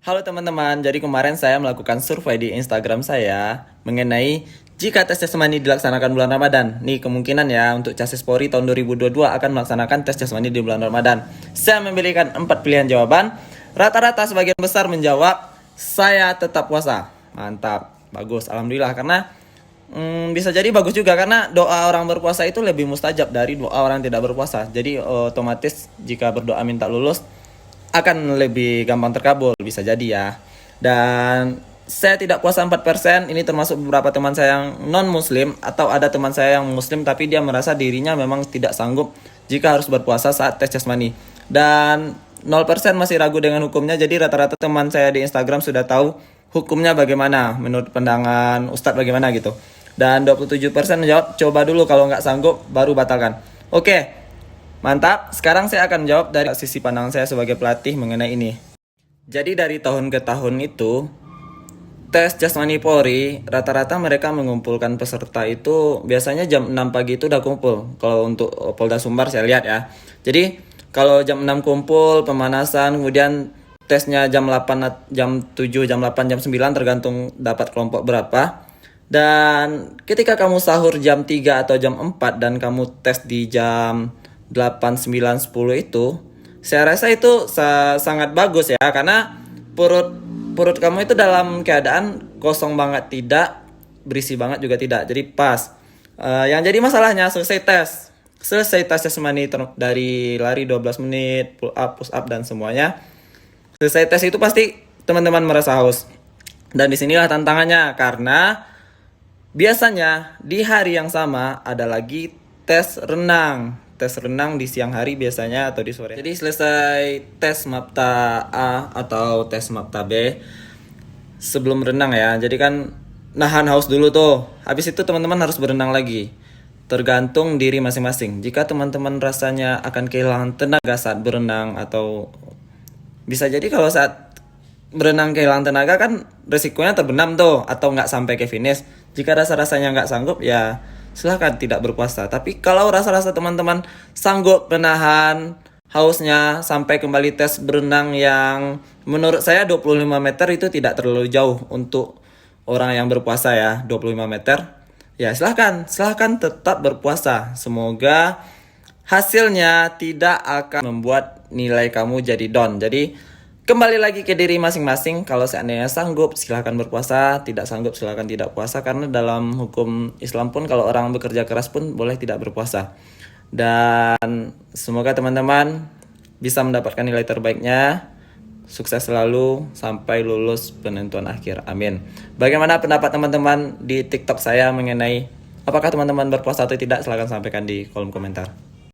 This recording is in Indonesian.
Halo teman-teman, jadi kemarin saya melakukan survei di Instagram saya mengenai jika tes jasmani dilaksanakan bulan Ramadan. Nih kemungkinan ya untuk Casis Polri tahun 2022 akan melaksanakan tes jasmani di bulan Ramadan. Saya memilihkan 4 pilihan jawaban. Rata-rata sebagian besar menjawab saya tetap puasa. Mantap, bagus, alhamdulillah karena bisa jadi bagus juga karena doa orang berpuasa itu lebih mustajab dari doa orang tidak berpuasa. Jadi otomatis jika berdoa minta lulus akan lebih gampang terkabul, bisa jadi ya. Dan saya tidak puasa 4%, ini termasuk beberapa teman saya yang non muslim atau ada teman saya yang muslim tapi dia merasa dirinya memang tidak sanggup jika harus berpuasa saat tes jasmani. Dan 0% masih ragu dengan hukumnya, jadi rata-rata teman saya di Instagram sudah tahu hukumnya bagaimana menurut pandangan Ustadz bagaimana gitu. Dan 27% menjawab coba dulu, kalau nggak sanggup baru batalkan. Oke, mantap, sekarang saya akan jawab dari sisi pandang saya sebagai pelatih mengenai ini. Jadi dari tahun ke tahun itu, tes jasmani Polri, rata-rata mereka mengumpulkan peserta itu biasanya jam 6 pagi itu udah kumpul. Kalau untuk Polda Sumbar saya lihat ya. Jadi kalau jam 6 kumpul, pemanasan, kemudian tesnya jam 8, jam 7, jam 8, jam 9 tergantung dapat kelompok berapa. Dan ketika kamu sahur jam 3 atau jam 4 dan kamu tes di jam 8, 9, 10 itu, saya rasa itu sangat bagus ya, karena perut kamu itu dalam keadaan kosong banget tidak, berisi banget juga tidak, jadi pas. Yang jadi masalahnya selesai tes jasmani dari lari 12 menit, push up dan semuanya. Selesai tes itu pasti teman-teman merasa haus. Dan disinilah tantangannya, karena biasanya di hari yang sama ada lagi tes renang. Tes renang di siang hari biasanya atau di sore. Jadi selesai tes MAPTA A atau tes MAPTA B sebelum renang ya. Jadi kan nahan haus dulu tuh. Habis itu teman-teman harus berenang lagi. Tergantung diri masing-masing. Jika teman-teman rasanya akan kehilangan tenaga saat berenang, atau bisa jadi kalau saat berenang kehilangan tenaga kan resikonya terbenam tuh, atau nggak sampai ke finish. Jika rasa-rasanya nggak sanggup ya silahkan tidak berpuasa. Tapi kalau rasa-rasa teman-teman sanggup menahan hausnya sampai kembali tes berenang yang menurut saya 25 meter itu tidak terlalu jauh untuk orang yang berpuasa ya, 25 meter. Ya silahkan tetap berpuasa. Semoga hasilnya tidak akan membuat nilai kamu jadi down. Jadi kembali lagi ke diri masing-masing. Kalau seandainya sanggup, silahkan berpuasa. Tidak sanggup, silahkan tidak puasa. Karena dalam hukum Islam pun, kalau orang bekerja keras pun boleh tidak berpuasa. Dan semoga teman-teman bisa mendapatkan nilai terbaiknya. Sukses selalu sampai lulus penentuan akhir. Amin. Bagaimana pendapat teman-teman di TikTok saya mengenai apakah teman-teman berpuasa atau tidak? Silahkan sampaikan di kolom komentar.